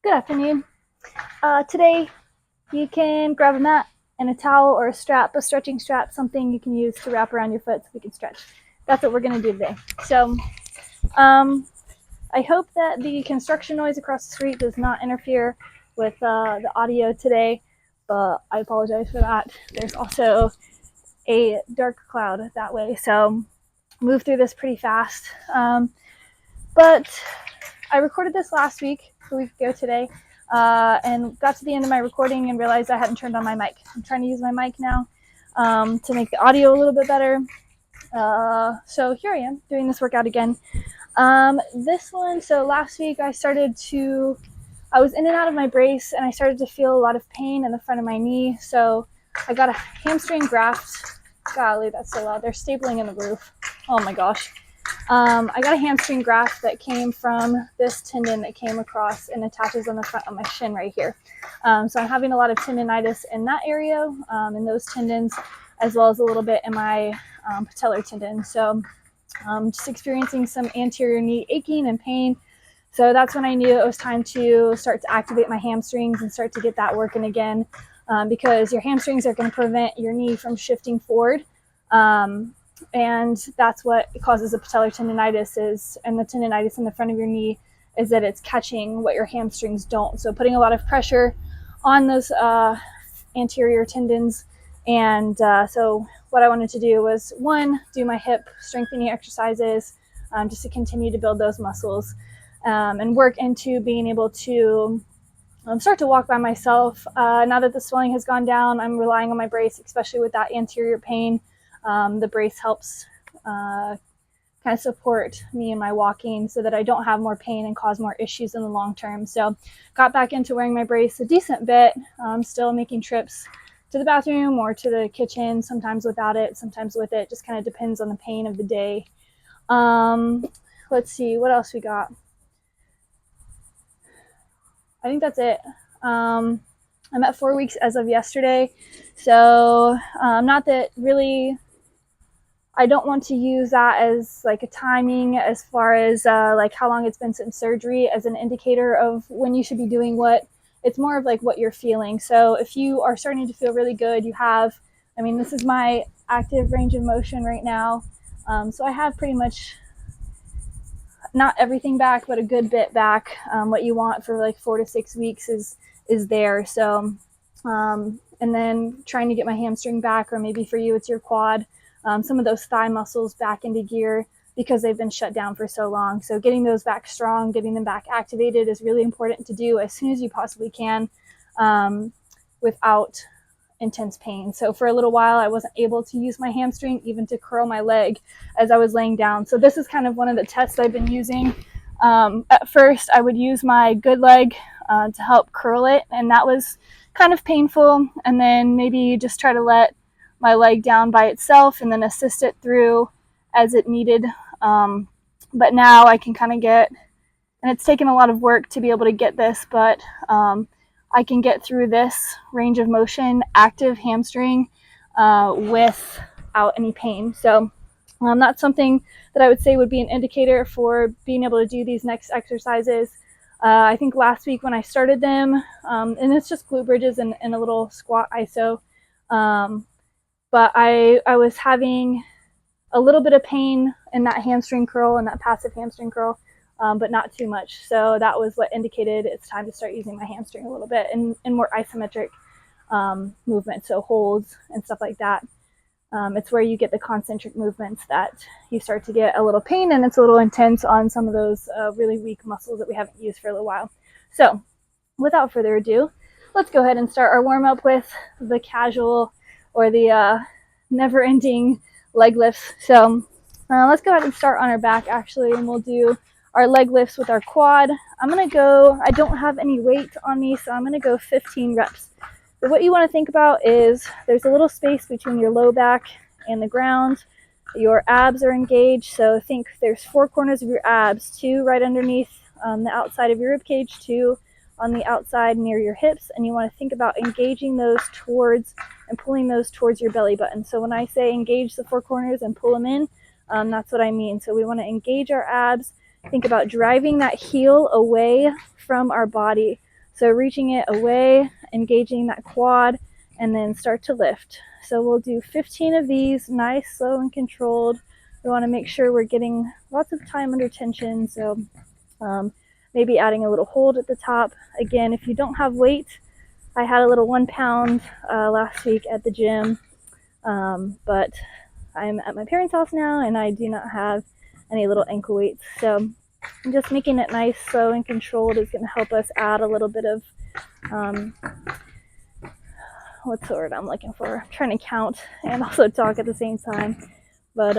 Good afternoon. Today you can grab a mat and a towel or a strap, a stretching strap, something you can use to wrap around your foot so we can stretch. That's what we're going to do today. So I hope that the construction noise across the street does not interfere with the audio today, but I apologize for that. There's also a dark cloud that way, so move through this pretty fast. But I recorded this last week, a week ago today, and got to the end of my recording and realized I hadn't turned on my mic. I'm trying to use my mic now to make the audio a little bit better. So here I am doing this workout again. This one, so last week I was in and out of my brace and I started to feel a lot of pain in the front of my knee. So I got a hamstring graft. Golly, that's so loud. They're stapling in the roof. Oh my gosh. I got a hamstring graft that came from this tendon that came across and attaches on the front of my shin right here. So I'm having a lot of tendonitis in that area, in those tendons, as well as a little bit in my patellar tendon. So just experiencing some anterior knee aching and pain. So that's when I knew it was time to start to activate my hamstrings and start to get that working again, because your hamstrings are going to prevent your knee from shifting forward. And that's what causes a patellar tendonitis and the tendonitis in the front of your knee is that it's catching what your hamstrings don't. So putting a lot of pressure on those anterior tendons. And so what I wanted to do was, one, do my hip strengthening exercises just to continue to build those muscles and work into being able to start to walk by myself. Now that the swelling has gone down, I'm relying on my brace, especially with that anterior pain. The brace helps kind of support me in my walking so that I don't have more pain and cause more issues in the long term. So got back into wearing my brace a decent bit, still making trips to the bathroom or to the kitchen, sometimes without it, sometimes with it, just kind of depends on the pain of the day. Let's see, what else we got? I think that's it. I'm at 4 weeks as of yesterday. So not that really I don't want to use that as like a timing as far as like how long it's been since surgery as an indicator of when you should be doing what. It's more of like what you're feeling. So if you are starting to feel really good, this is my active range of motion right now. So I have pretty much not everything back, but a good bit back. What you want for like 4 to 6 weeks is there. So, and then trying to get my hamstring back, or maybe for you, it's your quad. Some of those thigh muscles back into gear because they've been shut down for so long. So getting those back strong, getting them back activated is really important to do as soon as you possibly can without intense pain. So for a little while, I wasn't able to use my hamstring even to curl my leg as I was laying down. So this is kind of one of the tests I've been using. At first, I would use my good leg to help curl it, and that was kind of painful. And then maybe just try to let my leg down by itself and then assist it through as it needed. But now I can kind of get, and it's taken a lot of work to be able to get this, but I can get through this range of motion, active hamstring, without any pain. So that's something that I would say would be an indicator for being able to do these next exercises. I think last week when I started them, and it's just glute bridges and a little squat iso, but I was having a little bit of pain in that hamstring curl and that passive hamstring curl, but not too much. So that was what indicated it's time to start using my hamstring a little bit in more isometric movement, so holds and stuff like that. It's where you get the concentric movements that you start to get a little pain, and it's a little intense on some of those really weak muscles that we haven't used for a little while. So without further ado, let's go ahead and start our warm-up with the casual or the never-ending leg lifts. So let's go ahead and start on our back actually, and we'll do our leg lifts with our quad. I don't have any weight on me, so I'm gonna go 15 reps. But what you want to think about is there's a little space between your low back and the ground. Your abs are engaged, so think there's 4 corners of your abs, 2 right underneath the outside of your rib cage, 2 on the outside near your hips, and you want to think about engaging those towards and pulling those towards your belly button. So when I say engage the 4 corners and pull them in, that's what I mean. So we want to engage our abs, think about driving that heel away from our body. So reaching it away, engaging that quad, and then start to lift. So we'll do 15 of these, nice, slow, and controlled. We want to make sure we're getting lots of time under tension. So maybe adding a little hold at the top. Again, if you don't have weight, I had a little 1 pound last week at the gym, but I'm at my parents' house now and I do not have any little ankle weights. So just making it nice, slow, and controlled is going to help us add a little bit of, what's the word I'm looking for? I'm trying to count and also talk at the same time, but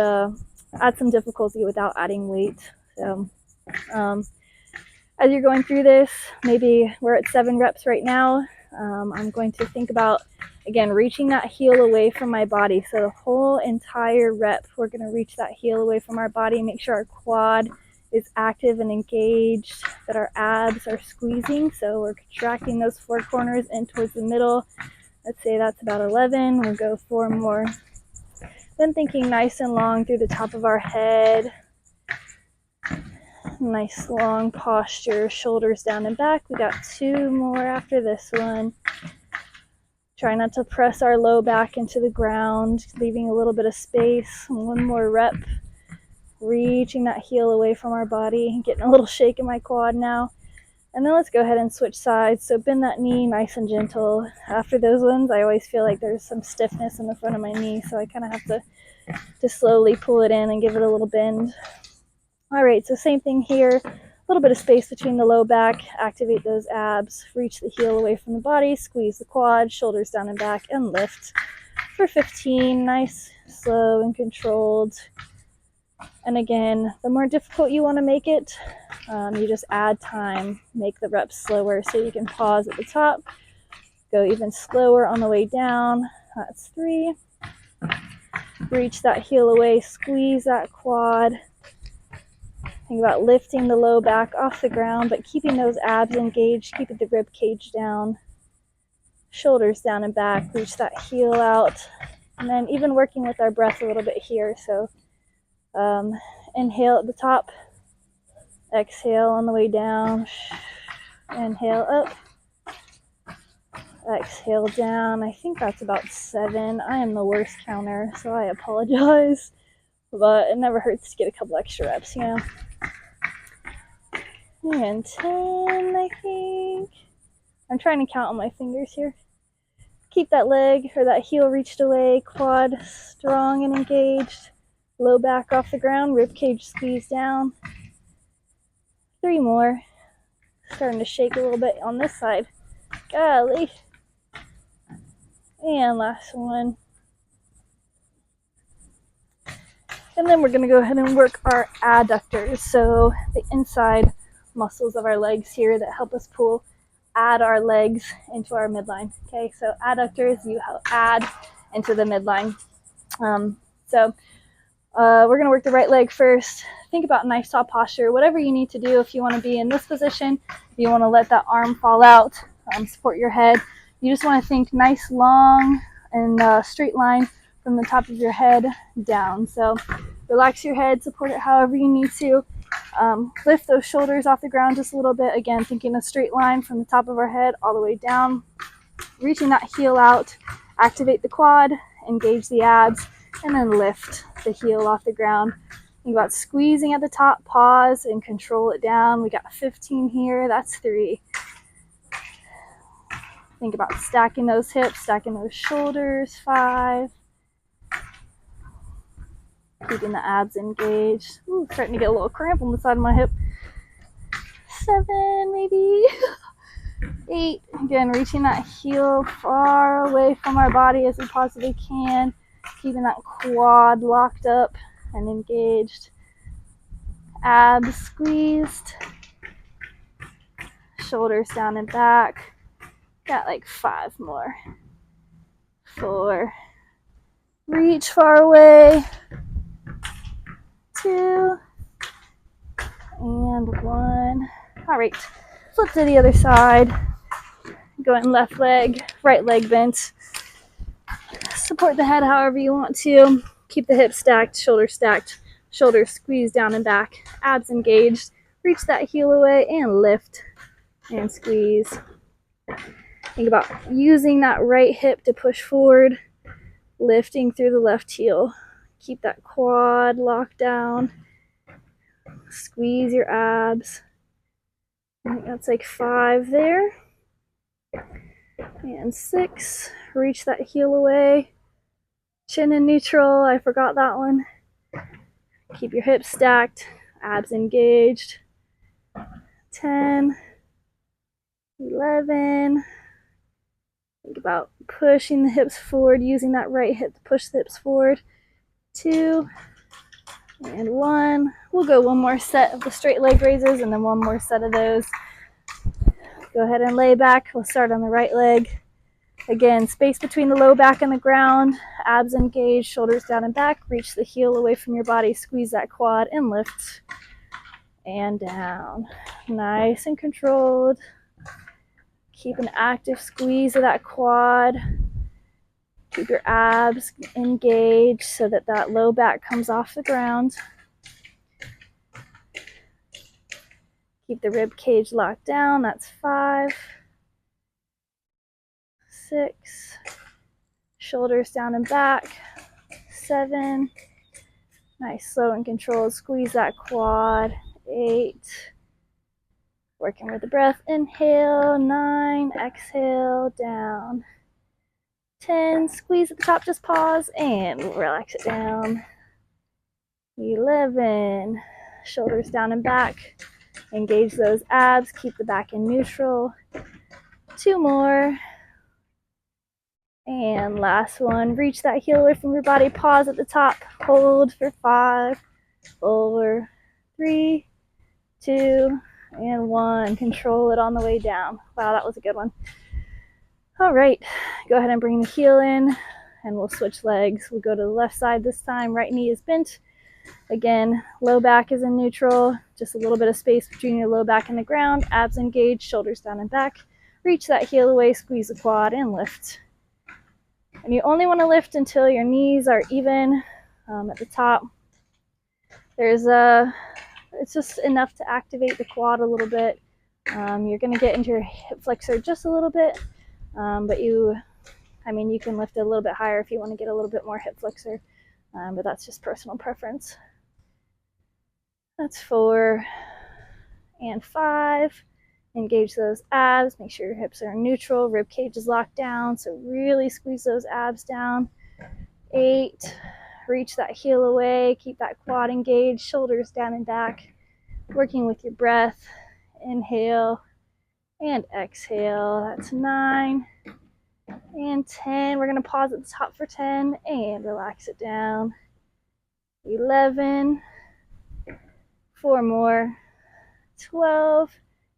add some difficulty without adding weight. So as you're going through this, maybe we're at 7 reps right now. I'm going to think about, again, reaching that heel away from my body. So the whole entire rep, we're going to reach that heel away from our body, make sure our quad is active and engaged, that our abs are squeezing. So we're contracting those 4 corners in towards the middle. Let's say that's about 11. We'll go 4 more. Then thinking nice and long through the top of our head. Nice long posture, shoulders down and back. We got 2 more after this one. Try not to press our low back into the ground, leaving a little bit of space. 1 more rep. Reaching that heel away from our body, getting a little shake in my quad now. And then let's go ahead and switch sides. So bend that knee nice and gentle. After those ones, I always feel like there's some stiffness in the front of my knee, so I kind of have to slowly pull it in and give it a little bend. All right, so same thing here. A little bit of space between the low back. Activate those abs. Reach the heel away from the body. Squeeze the quad, shoulders down and back, and lift for 15. Nice, slow, and controlled. And again, the more difficult you want to make it, you just add time. Make the reps slower so you can pause at the top. Go even slower on the way down. That's 3. Reach that heel away. Squeeze that quad. Think about lifting the low back off the ground, but keeping those abs engaged, keeping the rib cage down, shoulders down and back, reach that heel out, and then even working with our breath a little bit here. So inhale at the top, exhale on the way down, inhale up, exhale down. I think that's about 7. I am the worst counter, so I apologize, but it never hurts to get a couple extra reps, you know. And 10, I think. I'm trying to count on my fingers here. Keep that leg or that heel reached away, quad strong and engaged, low back off the ground, rib cage squeezed down. 3 more. Starting to shake a little bit on this side. Golly. And last one. And then we're going to go ahead and work our adductors. So the inside muscles of our legs here that help us add our legs into our midline. Okay, so adductors, you add into the midline. So we're going to work the right leg first. Think about nice tall posture, whatever you need to do. If you want to be in this position, if you want to let that arm fall out, support your head. You just want to think nice, long, and straight line from the top of your head down. So relax your head, support it however you need to. Lift those shoulders off the ground just a little bit. Again, thinking a straight line from the top of our head all the way down. Reaching that heel out, activate the quad, engage the abs, and then lift the heel off the ground. Think about squeezing at the top, pause, and control it down. We got 15 here, that's 3. Think about stacking those hips, stacking those shoulders, 5. Keeping the abs engaged. Ooh, starting to get a little cramp on the side of my hip. 7, maybe. 8. Again, reaching that heel far away from our body as we possibly can. Keeping that quad locked up and engaged. Abs squeezed. Shoulders down and back. Got like 5 more. 4. Reach far away. 2. And 1. All right, flip to the other side. Going left leg, right leg bent. Support the head however you want to. Keep the hips stacked, shoulders squeezed down and back. Abs engaged. Reach that heel away and lift and squeeze. Think about using that right hip to push forward, lifting through the left heel. Keep that quad locked down. Squeeze your abs. I think that's like 5 there. And 6. Reach that heel away. Chin in neutral. I forgot that one. Keep your hips stacked. Abs engaged. 10. 11. Think about pushing the hips forward, using that right hip to push the hips forward. 2. And 1. We'll go one more set of the straight leg raises and then one more set of those. Go ahead and lay back. We'll start on the right leg. Again, space between the low back and the ground. Abs engaged, shoulders down and back. Reach the heel away from your body. Squeeze that quad and lift. And down. Nice and controlled. Keep an active squeeze of that quad. Keep your abs engaged so that that low back comes off the ground. Keep the rib cage locked down. That's 5. 6. Shoulders down and back. 7. Nice, slow and controlled. Squeeze that quad. 8. Working with the breath. Inhale. 9. Exhale. Down. 10. Squeeze at the top. Just pause and relax it down. 11. Shoulders down and back. Engage those abs. Keep the back in neutral. 2 more. And last one. Reach that heel away from your body. Pause at the top. Hold for 5, 4, 3, 2, and 1. Control it on the way down. Wow, that was a good one. All right, go ahead and bring the heel in and we'll switch legs. We'll go to the left side this time. Right knee is bent. Again, low back is in neutral. Just a little bit of space between your low back and the ground. Abs engaged, shoulders down and back. Reach that heel away, squeeze the quad and lift. And you only want to lift until your knees are even at the top. It's just enough to activate the quad a little bit. You're going to get into your hip flexor just a little bit, but you can lift it a little bit higher if you want to get a little bit more hip flexor, but that's just personal preference. That's 4 and 5. Engage those abs. Make sure your hips are neutral. Rib cage is locked down, so really squeeze those abs down. 8. Reach that heel away. Keep that quad engaged. Shoulders down and back. Working with your breath. Inhale and exhale. That's 9 and 10. We're going to pause at the top for 10 and relax it down. 11. 4 more. 12.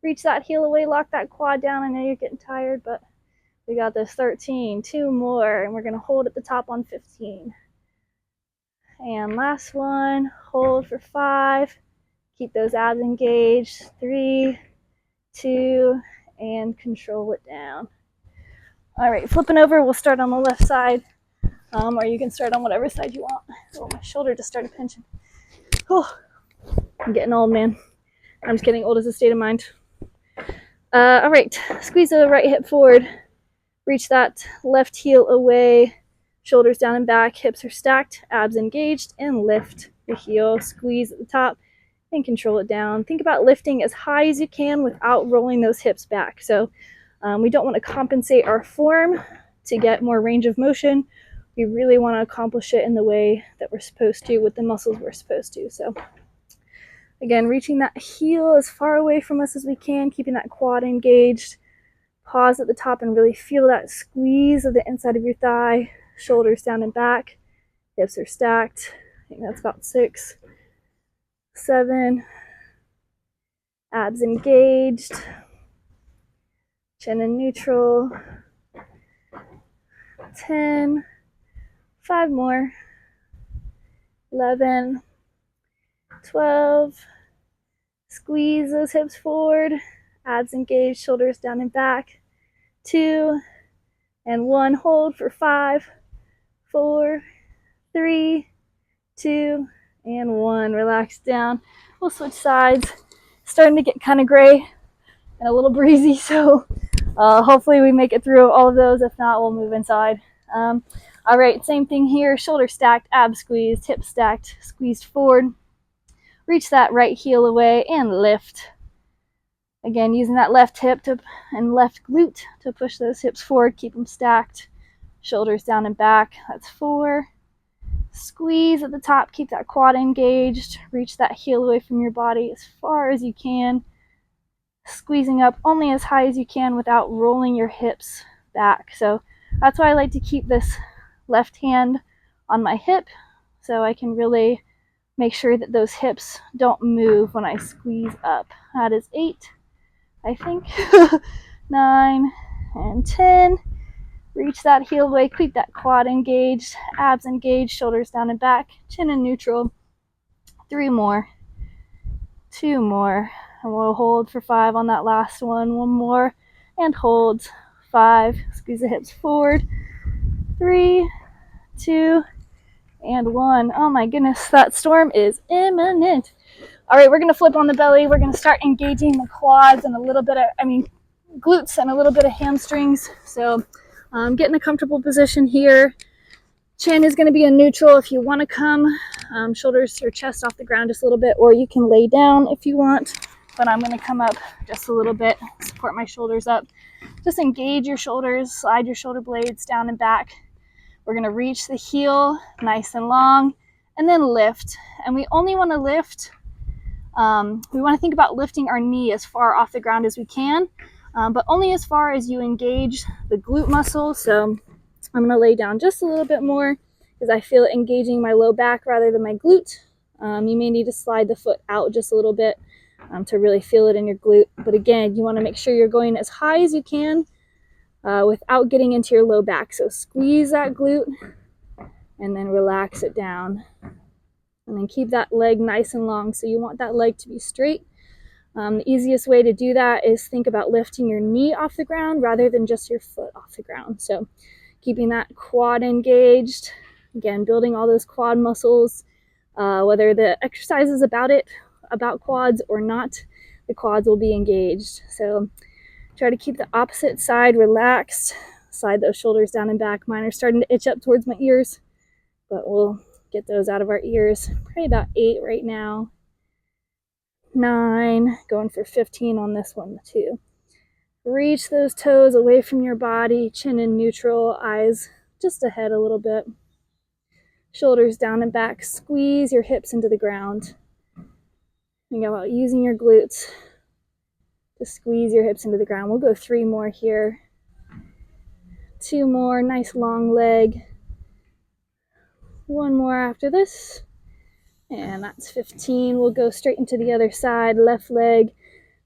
Reach that heel away, lock that quad down. I know you're getting tired, but we got this. 13, 2 more, and we're going to hold at the top on 15. And last one, hold for 5. Keep those abs engaged. 3, 2, and control it down. All right, flipping over, we'll start on the left side, or you can start on whatever side you want. Oh, my shoulder just started pinching. Oh, I'm getting old, man. I'm just getting old as a state of mind. All right, squeeze the right hip forward. Reach that left heel away. Shoulders down and back. Hips are stacked. Abs engaged. And lift the heel. Squeeze at the top and control it down. Think about lifting as high as you can without rolling those hips back. So we don't want to compensate our form to get more range of motion. We really want to accomplish it in the way that we're supposed to, with the muscles we're supposed to. So again, reaching that heel as far away from us as we can, keeping that quad engaged. Pause at the top and really feel that squeeze of the inside of your thigh. Shoulders down and back. Hips are stacked. I think that's about 6. 7. Abs engaged. Chin in neutral. 10. 5 more. 11. 12. Squeeze those hips forward. Abs engaged, shoulders down and back. 2 and 1. Hold for 5, 4, 3, 2, and 1. Relax down. We'll switch sides. Starting to get kind of gray and a little breezy, so Hopefully we make it through all of those. If not, we'll move inside. All right, same thing here. Shoulder stacked, ab squeezed, hip stacked, squeezed forward. Reach that right heel away and lift. Again, using that left hip and left glute to push those hips forward. Keep them stacked. Shoulders down and back. That's 4. Squeeze at the top. Keep that quad engaged. Reach that heel away from your body as far as you can. Squeezing up only as high as you can without rolling your hips back. So that's why I like to keep this left hand on my hip, so I can really make sure that those hips don't move when I squeeze up. That is 8, I think. 9 and 10. Reach that heel away, keep that quad engaged, abs engaged, shoulders down and back, chin in neutral. 3 more. 2 more. And we'll hold for 5 on that last one. 1 more. And hold. 5. Squeeze the hips forward. 3, 2, and 1. Oh my goodness, that storm is imminent. All right, we're going to flip on the belly. We're going to start engaging the quads and a little bit of, glutes and a little bit of hamstrings. So get in a comfortable position here. Chin is going to be in neutral if you want to come. Shoulders or chest off the ground just a little bit, or you can lay down if you want. But I'm going to come up just a little bit, support my shoulders up. Just engage your shoulders, slide your shoulder blades down and back. We're going to reach the heel nice and long and then lift. And we only want to lift, we want to think about lifting our knee as far off the ground as we can, but only as far as you engage the glute muscle. So I'm going to lay down just a little bit more because I feel it engaging my low back rather than my glute. You may need to slide the foot out just a little bit to really feel it in your glute. But again, you want to make sure you're going as high as you can without getting into your low back. So squeeze that glute and then relax it down. And then keep that leg nice and long. So you want that leg to be straight. The easiest way to do that is think about lifting your knee off the ground rather than just your foot off the ground. So keeping that quad engaged. Again, building all those quad muscles. Whether the exercise is about quads or not, the quads will be engaged. So try to keep the opposite side relaxed. Slide those shoulders down and back. Mine are starting to itch up towards my ears, but we'll get those out of our ears. Probably about 8 right now. 9, going for 15 on this one too. Reach those toes away from your body, chin in neutral, eyes just ahead a little bit. Shoulders down and back. Squeeze your hips into the ground. Think about using your glutes to squeeze your hips into the ground. We'll go 3 more here. 2 more, nice long leg. 1 more after this. And that's 15. We'll go straight into the other side, left leg.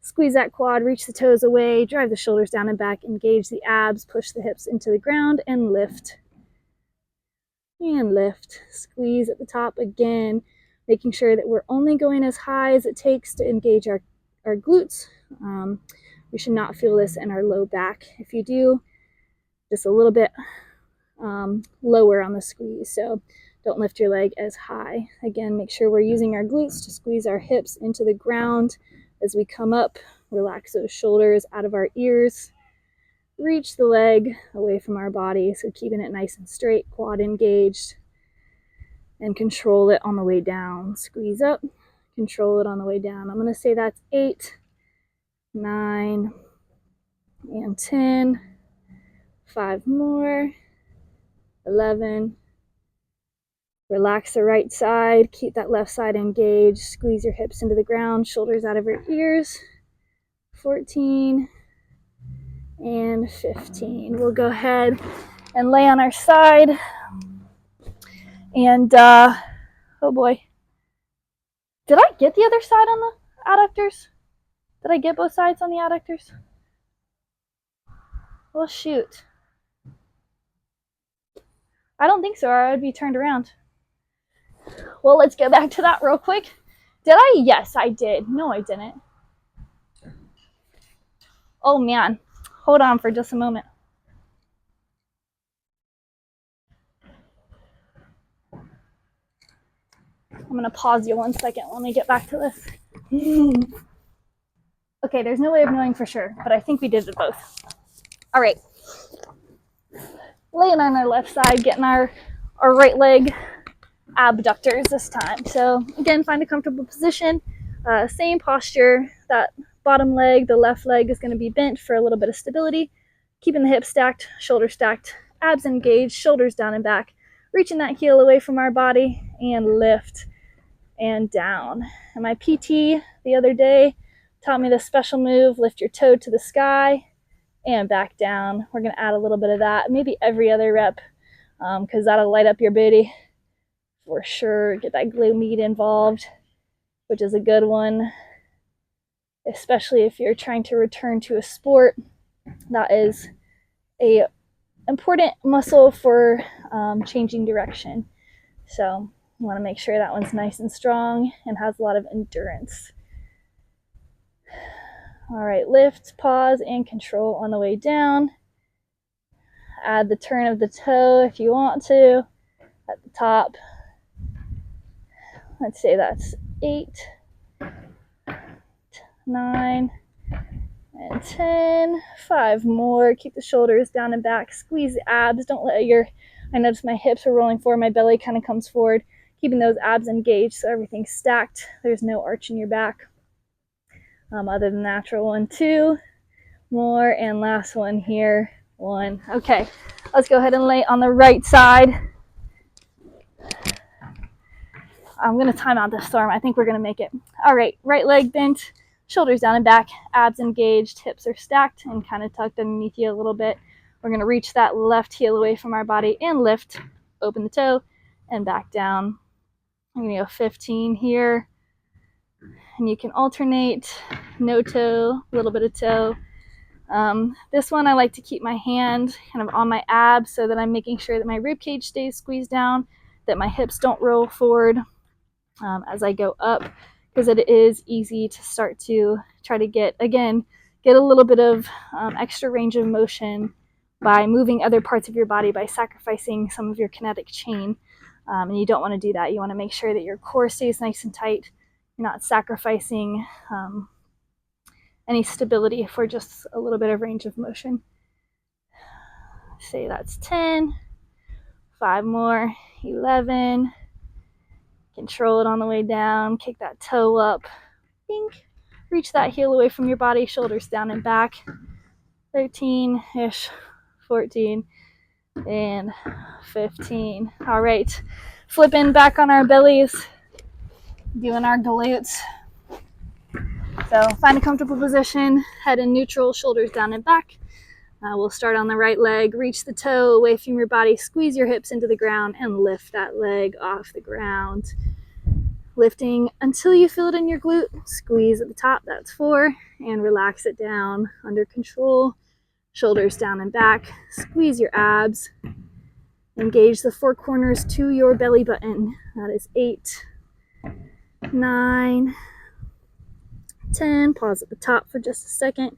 Squeeze that quad, reach the toes away, drive the shoulders down and back, engage the abs, push the hips into the ground, and lift. And lift. Squeeze at the top again, making sure that we're only going as high as it takes to engage our glutes. We should not feel this in our low back. If you do, just a little bit lower on the squeeze. So don't lift your leg as high. Again, make sure we're using our glutes to squeeze our hips into the ground as we come up. Relax those shoulders out of our ears. Reach the leg away from our body, so keeping it nice and straight, quad engaged, and control it on the way down. Squeeze up, control it on the way down. I'm going to say that's 8, 9, and 10. 5 more. 11. Relax the right side, keep that left side engaged, squeeze your hips into the ground, shoulders out of your ears. 14 and 15. We'll go ahead and lay on our side. And, oh boy. Did I get the other side on the adductors? Did I get both sides on the adductors? Well, shoot. I don't think so, or I would be turned around. Well, let's go back to that real quick. Did I? Yes, I did. No, I didn't. Oh, man. Hold on for just a moment. I'm going to pause you 1 second. Let me get back to this. Okay, there's no way of knowing for sure, but I think we did it both. All right, laying on our left side, getting our right leg abductors this time. So again, find a comfortable position, same posture. That bottom leg, the left leg, is going to be bent for a little bit of stability, keeping the hips stacked, shoulders stacked, abs engaged, shoulders down and back, reaching that heel away from our body and lift and down. And my PT the other day taught me this special move: lift your toe to the sky and back down. We're going to add a little bit of that, maybe every other rep, because that'll light up your booty for sure. Get that glute med involved, which is a good one, especially if you're trying to return to a sport. That is a important muscle for changing direction. So you want to make sure that one's nice and strong and has a lot of endurance. All right, lift, pause, and control on the way down. Add the turn of the toe if you want to at the top. Let's say that's 8, 9, and 10. 5 more. Keep the shoulders down and back. Squeeze the abs. Don't let I notice my hips are rolling forward. My belly kind of comes forward. Keeping those abs engaged so everything's stacked. There's no arch in your back. Other than natural. 1, 2 more, and last one here. 1. Okay, let's go ahead and lay on the right side. I'm going to time out this storm. I think we're going to make it. All right, right leg bent, shoulders down and back, abs engaged, hips are stacked and kind of tucked underneath you a little bit. We're going to reach that left heel away from our body and lift, open the toe, and back down. I'm going to go 15 here. And you can alternate no toe, a little bit of toe. This one I like to keep my hand kind of on my abs so that I'm making sure that my rib cage stays squeezed down, that my hips don't roll forward as I go up, because it is easy to start to try to get a little bit of extra range of motion by moving other parts of your body, by sacrificing some of your kinetic chain. And you don't want to do that. You want to make sure that your core stays nice and tight. You're not sacrificing any stability for just a little bit of range of motion. Say that's 10. 5 more. 11. Control it on the way down. Kick that toe up. Bink. Reach that heel away from your body. Shoulders down and back. 13-ish. 14. And 15. All right. Flipping back on our bellies. Doing our glutes. So find a comfortable position, head in neutral, shoulders down and back. We'll start on the right leg, reach the toe away from your body, squeeze your hips into the ground and lift that leg off the ground. Lifting until you feel it in your glute, squeeze at the top, that's 4, and relax it down under control. Shoulders down and back, squeeze your abs, engage the 4 corners to your belly button. That is 8, 9, 10. Pause at the top for just a second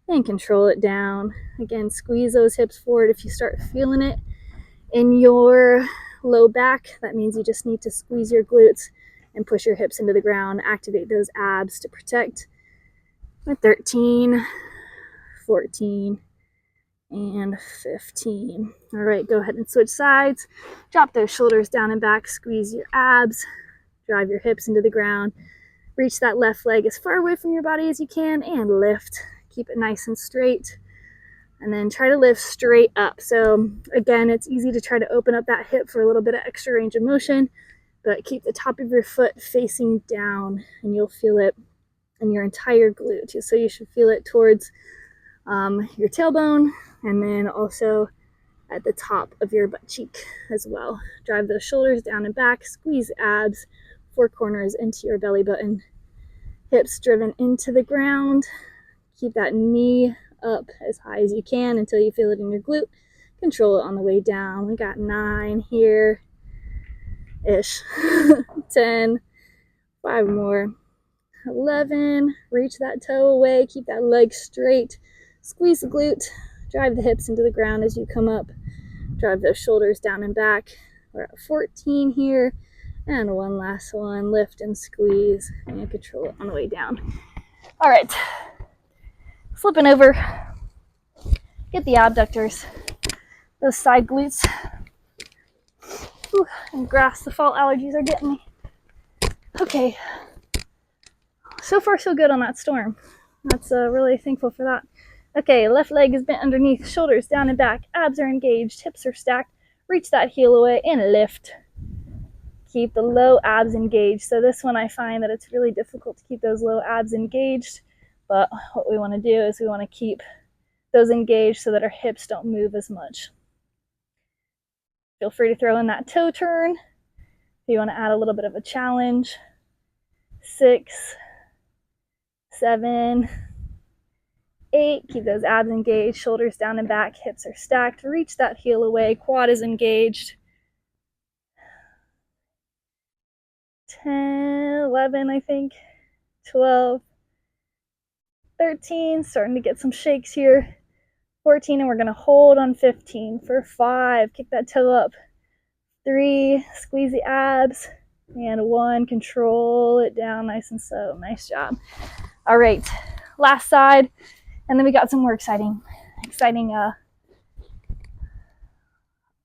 and control it down. Again, squeeze those hips forward. If you start feeling it in your low back, that means you just need to squeeze your glutes and push your hips into the ground. Activate those abs to protect. 13, 14, and 15. All right, go ahead and switch sides. Drop those shoulders down and back. Squeeze your abs. Drive your hips into the ground. Reach that left leg as far away from your body as you can and lift. Keep it nice and straight. And then try to lift straight up. So again, it's easy to try to open up that hip for a little bit of extra range of motion, but keep the top of your foot facing down and you'll feel it in your entire glute. So you should feel it towards your tailbone and then also at the top of your butt cheek as well. Drive those shoulders down and back, squeeze abs, 4 corners into your belly button, hips driven into the ground. Keep that knee up as high as you can until you feel it in your glute. Control it on the way down. We got 9 here ish. 10, 5 more. 11, reach that toe away, keep that leg straight, squeeze the glute, drive the hips into the ground as you come up, drive those shoulders down and back. We're at 14 here. And one last one, lift and squeeze and control it on the way down. All right, flipping over get the abductors, those side glutes. Ooh, and grass, the fall allergies are getting me. Okay, so far so good on that storm. That's really thankful for that. Okay, left leg is bent underneath, shoulders down and back, abs are engaged, hips are stacked. Reach that heel away and lift. Keep the low abs engaged. So this one I find that it's really difficult to keep those low abs engaged, but what we want to do is we want to keep those engaged so that our hips don't move as much. Feel free to throw in that toe turn if you want to add a little bit of a challenge. 6, 7, 8, keep those abs engaged, shoulders down and back, hips are stacked. Reach that heel away, quad is engaged. 10, 11, I think, 12, 13, starting to get some shakes here. 14, and we're gonna hold on 15 for 5, kick that toe up. 3, squeeze the abs, and 1, control it down nice and slow. Nice job. All right, last side, and then we got some more exciting,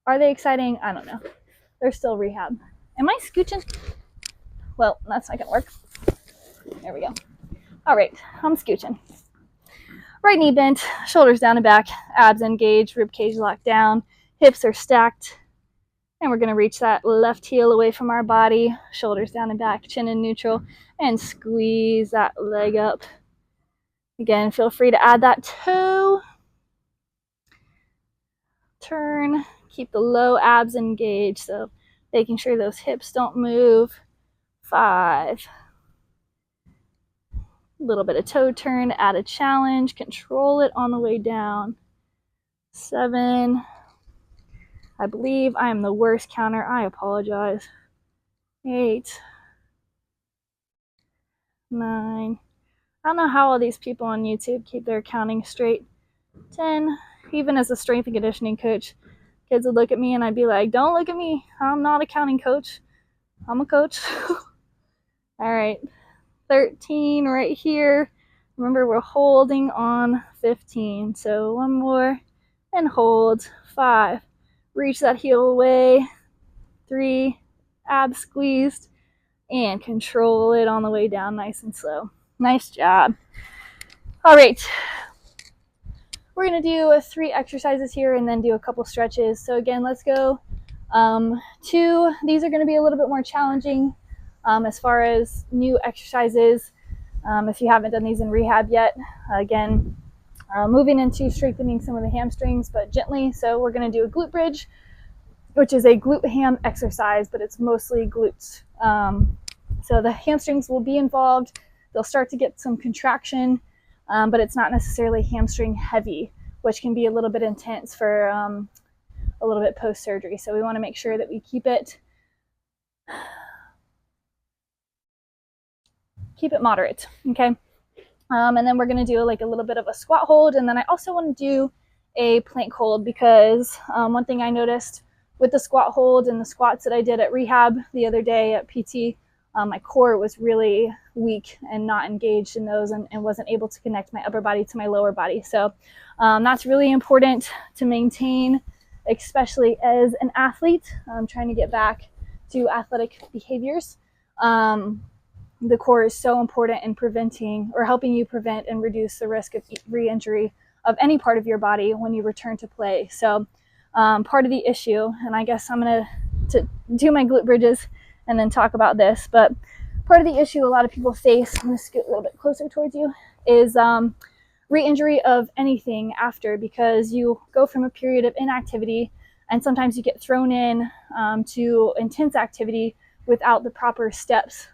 are they exciting? I don't know. They're still rehab. Am I scooching? Well, that's not gonna work. There we go. All right, I'm scooching. Right knee bent, shoulders down and back, abs engaged, rib cage locked down, hips are stacked, and we're gonna reach that left heel away from our body, shoulders down and back, chin in neutral, and squeeze that leg up. Again, feel free to add that toe. Turn, keep the low abs engaged, so making sure those hips don't move. 5. A little bit of toe turn, add a challenge, control it on the way down. 7. I believe I am the worst counter. I apologize. 8. 9. I don't know how all these people on YouTube keep their counting straight. 10. Even as a strength and conditioning coach, kids would look at me and I'd be like, don't look at me. I'm not a counting coach. I'm a coach. All right. 13 right here. Remember, we're holding on 15. So 1 more and hold. 5. Reach that heel away. 3. Abs squeezed. And control it on the way down nice and slow. Nice job. All right. We're going to do 3 exercises here and then do a couple stretches. So again, let's go 2. These are going to be a little bit more challenging as far as new exercises. If you haven't done these in rehab yet, again, moving into strengthening some of the hamstrings, but gently. So we're going to do a glute bridge, which is a glute ham exercise, but it's mostly glutes. So the hamstrings will be involved. They'll start to get some contraction, but it's not necessarily hamstring heavy, which can be a little bit intense for a little bit post-surgery. So we want to make sure that we keep it moderate, okay? And then we're going to do like a little bit of a squat hold, and then I also want to do a plank hold because one thing I noticed with the squat hold and the squats that I did at rehab the other day at PT, my core was really weak and not engaged in those and wasn't able to connect my upper body to my lower body. So that's really important to maintain, especially as an athlete trying to get back to athletic behaviors. The core is so important in preventing or helping you prevent and reduce the risk of re-injury of any part of your body when you return to play. So part of the issue, and I guess I'm going to do my glute bridges and then talk about this, but part of the issue a lot of people face, I'm going to scoot a little bit closer towards you, is re-injury of anything after, because you go from a period of inactivity and sometimes you get thrown in to intense activity without the proper steps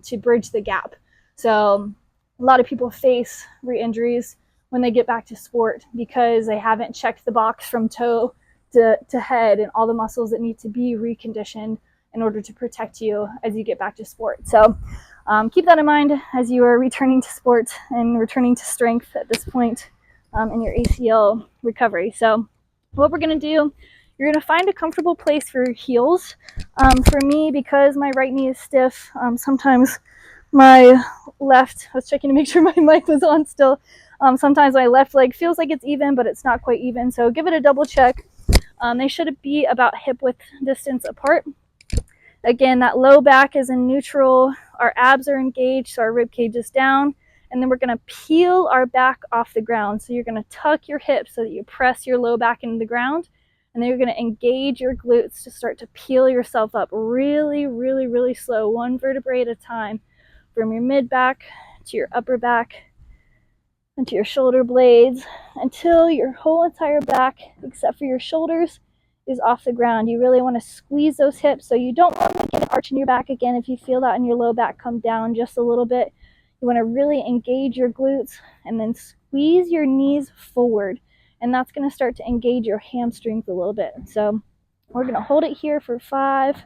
to bridge the gap. So a lot of people face re-injuries when they get back to sport because they haven't checked the box from toe to head and all the muscles that need to be reconditioned in order to protect you as you get back to sport. So keep that in mind as you are returning to sport and returning to strength at this point in your ACL recovery. So what we're going to do, you're going to find a comfortable place for your heels. For me, because my right knee is stiff, sometimes my left, I was checking to make sure my mic was on still, Sometimes my left leg feels like it's even, but it's not quite even. So give it a double check. They should be about hip width distance apart. Again, that low back is in neutral. Our abs are engaged, so our rib cage is down. And then we're going to peel our back off the ground. So you're going to tuck your hips so that you press your low back into the ground. And then you're going to engage your glutes to start to peel yourself up really, really, really slow, one vertebrae at a time, from your mid back to your upper back and to your shoulder blades, until your whole entire back, except for your shoulders, is off the ground. You really want to squeeze those hips, so you don't want to get an arch in your back again. If you feel that in your low back come down just a little bit, you want to really engage your glutes and then squeeze your knees forward. And that's going to start to engage your hamstrings a little bit. So we're going to hold it here for 5,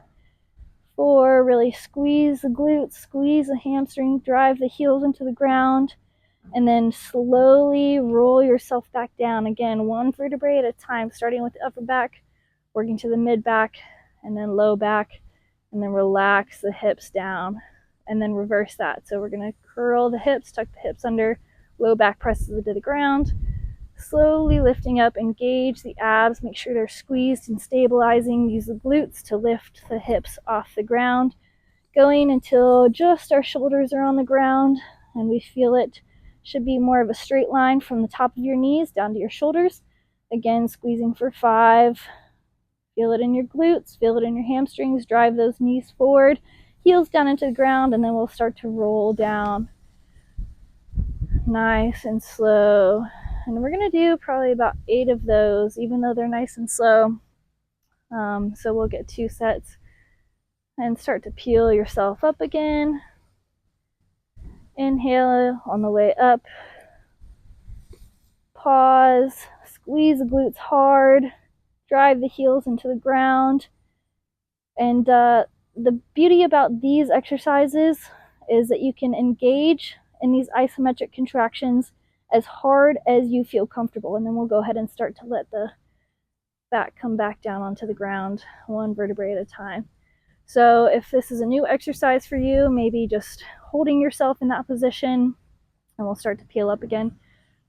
4, really squeeze the glutes, squeeze the hamstring, drive the heels into the ground, and then slowly roll yourself back down. Again, one vertebrae at a time, starting with the upper back, working to the mid back, and then low back, and then relax the hips down, and then reverse that. So we're going to curl the hips, tuck the hips under, low back presses it to the ground, slowly lifting up, engage the abs, make sure they're squeezed and stabilizing. Use the glutes to lift the hips off the ground, going until just our shoulders are on the ground and we feel it should be more of a straight line from the top of your knees down to your shoulders. Again, squeezing for 5. Feel it in your glutes, feel it in your hamstrings, drive those knees forward, heels down into the ground, and then we'll start to roll down nice and slow. And we're going to do probably about 8 of those, even though they're nice and slow. So we'll get 2 sets and start to peel yourself up again. Inhale on the way up. Pause. Squeeze the glutes hard. Drive the heels into the ground. And the beauty about these exercises is that you can engage in these isometric contractions as hard as you feel comfortable, and then we'll go ahead and start to let the back come back down onto the ground, one vertebrae at a time. So if this is a new exercise for you, maybe just holding yourself in that position, and we'll start to peel up again.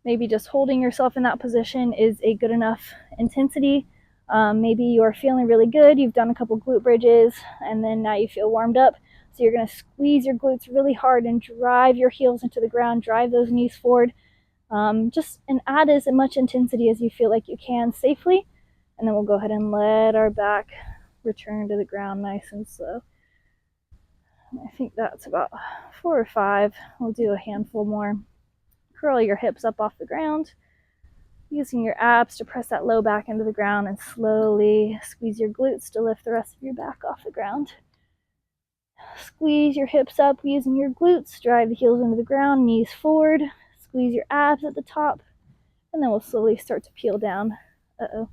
Maybe just holding yourself in that position is a good enough intensity. Maybe you're feeling really good, you've done a couple glute bridges, and then now you feel warmed up. So you're going to squeeze your glutes really hard and drive your heels into the ground, drive those knees forward. And add as much intensity as you feel like you can safely. And then we'll go ahead and let our back return to the ground nice and slow. I think that's about 4 or 5. We'll do a handful more. Curl your hips up off the ground, using your abs to press that low back into the ground, and slowly squeeze your glutes to lift the rest of your back off the ground. Squeeze your hips up using your glutes, drive the heels into the ground, knees forward, squeeze your abs at the top, and then we'll slowly start to peel down. Uh-oh,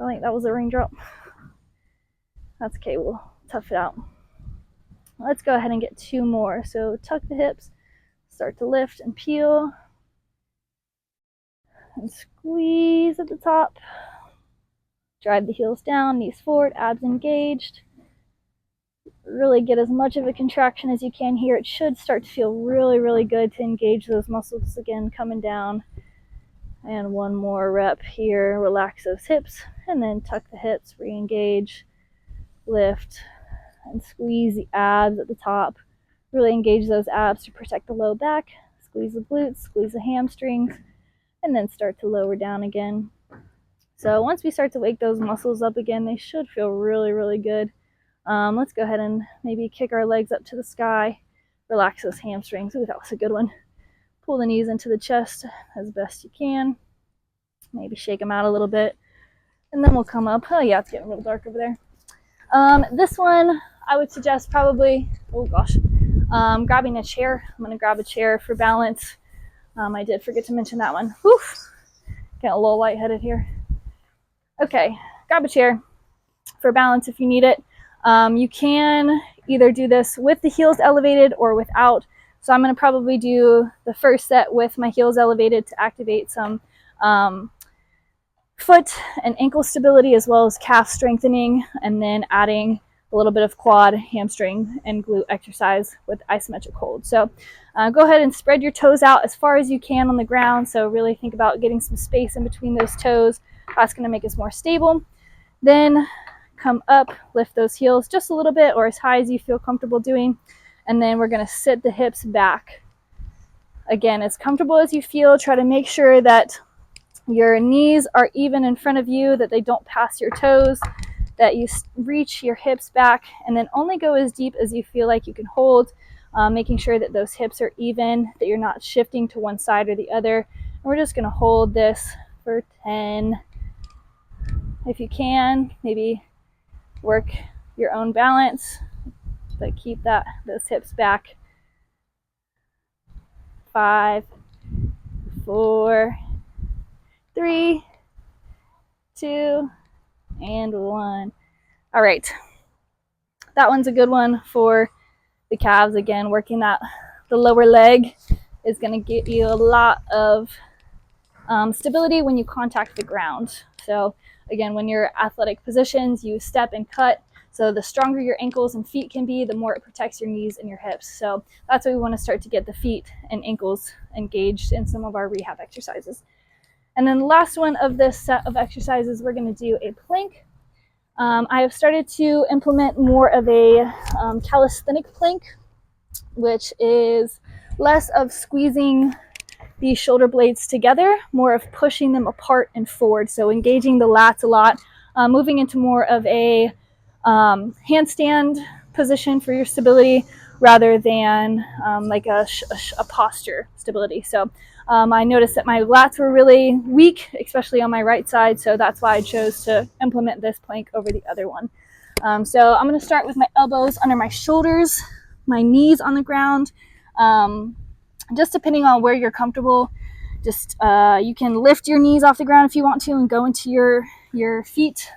I think that was a raindrop. That's okay, we'll tough it out. Let's go ahead and get 2 more. So tuck the hips, start to lift and peel, and squeeze at the top. Drive the heels down, knees forward, abs engaged. Really get as much of a contraction as you can here. It should start to feel really, really good to engage those muscles again, coming down. And 1 more rep here. Relax those hips, and then tuck the hips, re-engage, lift, and squeeze the abs at the top. Really engage those abs to protect the low back. Squeeze the glutes, squeeze the hamstrings, and then start to lower down again. So once we start to wake those muscles up again, they should feel really, really good. Let's go ahead and maybe kick our legs up to the sky. Relax those hamstrings. Ooh, that was a good one. Pull the knees into the chest as best you can. Maybe shake them out a little bit. And then we'll come up. Oh yeah, it's getting a little dark over there. This one, I would suggest probably, grabbing a chair. I'm going to grab a chair for balance. I did forget to mention that one. Whew. Getting a little lightheaded here. Okay, grab a chair for balance if you need it. You can either do this with the heels elevated or without. So I'm going to probably do the first set with my heels elevated to activate some foot and ankle stability as well as calf strengthening, and then adding a little bit of quad, hamstring, and glute exercise with isometric hold. So go ahead and spread your toes out as far as you can on the ground. So really think about getting some space in between those toes. That's going to make us more stable. Then come up, lift those heels just a little bit or as high as you feel comfortable doing. And then we're going to sit the hips back. Again, as comfortable as you feel. Try to make sure that your knees are even in front of you, that they don't pass your toes, that you reach your hips back, and then only go as deep as you feel like you can hold, making sure that those hips are even, that you're not shifting to one side or the other. And we're just going to hold this for 10. If you can, maybe work your own balance, but keep those hips back. 5, 4, 3, 2, and 1. All right, that one's a good one for the calves. Again, working the lower leg is going to get you a lot of stability when you contact the ground. So again, when you're athletic positions, you step and cut. So the stronger your ankles and feet can be, the more it protects your knees and your hips. So that's why we want to start to get the feet and ankles engaged in some of our rehab exercises. And then the last one of this set of exercises, we're going to do a plank. I have started to implement more of a calisthenic plank, which is less of squeezing the shoulder blades together, more of pushing them apart and forward. So engaging the lats a lot, moving into more of a handstand position for your stability rather than like a posture stability. So I noticed that my lats were really weak, especially on my right side. So that's why I chose to implement this plank over the other one. So I'm going to start with my elbows under my shoulders, my knees on the ground. Just depending on where you're comfortable, just you can lift your knees off the ground if you want to and go into your feet.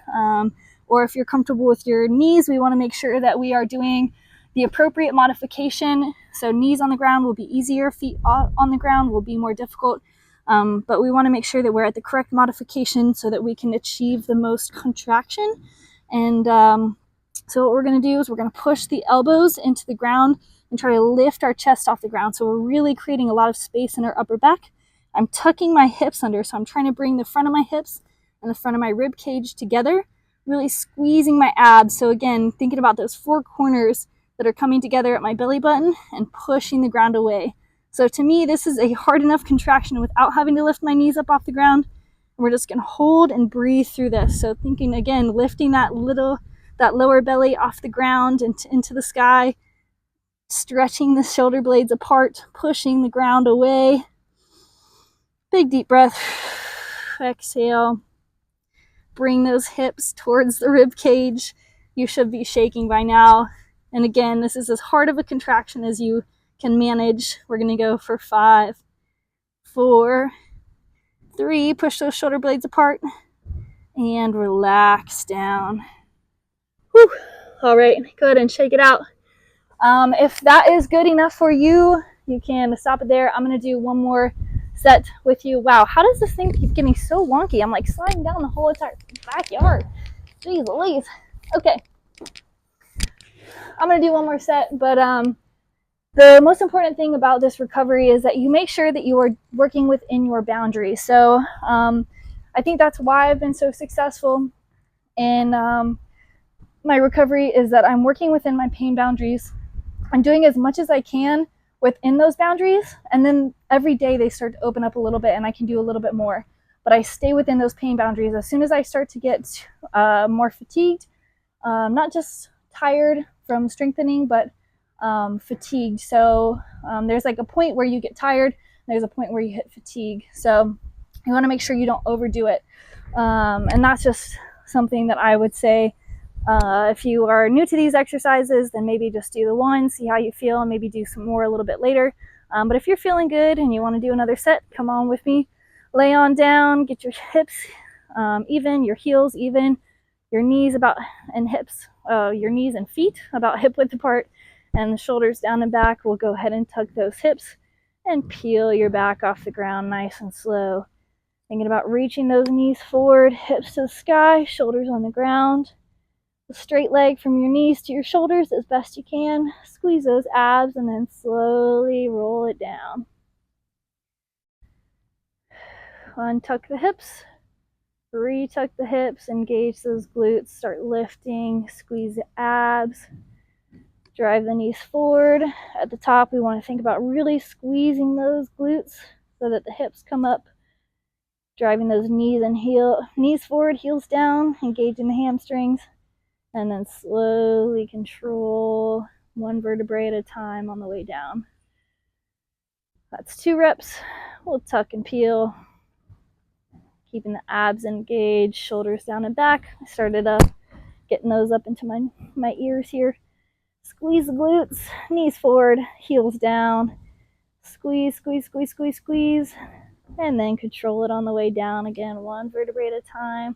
Or if you're comfortable with your knees, we want to make sure that we are doing the appropriate modification. So knees on the ground will be easier, feet on the ground will be more difficult. But we want to make sure that we're at the correct modification so that we can achieve the most contraction. And so what we're going to do is we're going to push the elbows into the ground and try to lift our chest off the ground. So we're really creating a lot of space in our upper back. I'm tucking my hips under, so I'm trying to bring the front of my hips and the front of my rib cage together, really squeezing my abs. So again, thinking about those 4 corners that are coming together at my belly button and pushing the ground away. So to me, this is a hard enough contraction without having to lift my knees up off the ground. And we're just going to hold and breathe through this. So thinking again, lifting that lower belly off the ground and into the sky, stretching the shoulder blades apart, pushing the ground away. Big deep breath. Exhale. Bring those hips towards the rib cage. You should be shaking by now. And again, this is as hard of a contraction as you can manage. We're going to go for 5, 4, 3. Push those shoulder blades apart and relax down. Whew. All right, go ahead and shake it out. If that is good enough for you, you can stop it there. I'm going to do one more set with you. Wow, how does this thing keep getting so wonky? I'm like sliding down the whole entire backyard. Jeez Louise. Okay. I'm going to do one more set, but the most important thing about this recovery is that you make sure that you are working within your boundaries. So I think that's why I've been so successful in my recovery, is that I'm working within my pain boundaries. I'm doing as much as I can within those boundaries, and then every day they start to open up a little bit and I can do a little bit more, but I stay within those pain boundaries. As soon as I start to get more fatigued, not just tired from strengthening, but fatigued. So there's like a point where you get tired, and there's a point where you hit fatigue. So you want to make sure you don't overdo it. And that's just something that I would say, if you are new to these exercises, then maybe just do the one, see how you feel, and maybe do some more a little bit later. But if you're feeling good and you want to do another set, come on with me. Lay on down, get your hips even, your heels even, your knees and hips, your knees and feet about hip width apart, and the shoulders down and back. We'll go ahead and tuck those hips and peel your back off the ground nice and slow. Thinking about reaching those knees forward, hips to the sky, shoulders on the ground. a straight leg from your knees to your shoulders as best you can. Squeeze those abs and then slowly roll it down. Untuck the hips, retuck the hips, engage those glutes, start lifting, squeeze the abs, drive the knees forward. At the top, we want to think about really squeezing those glutes so that the hips come up, driving those knees and knees forward, heels down, engaging the hamstrings, and then slowly control one vertebrae at a time on the way down. That's 2 reps. We'll tuck and peel, keeping the abs engaged, shoulders down and back. I started getting those up into my ears here. Squeeze the glutes, knees forward, heels down. Squeeze, squeeze, squeeze, squeeze, squeeze. And then control it on the way down. Again, one vertebrae at a time.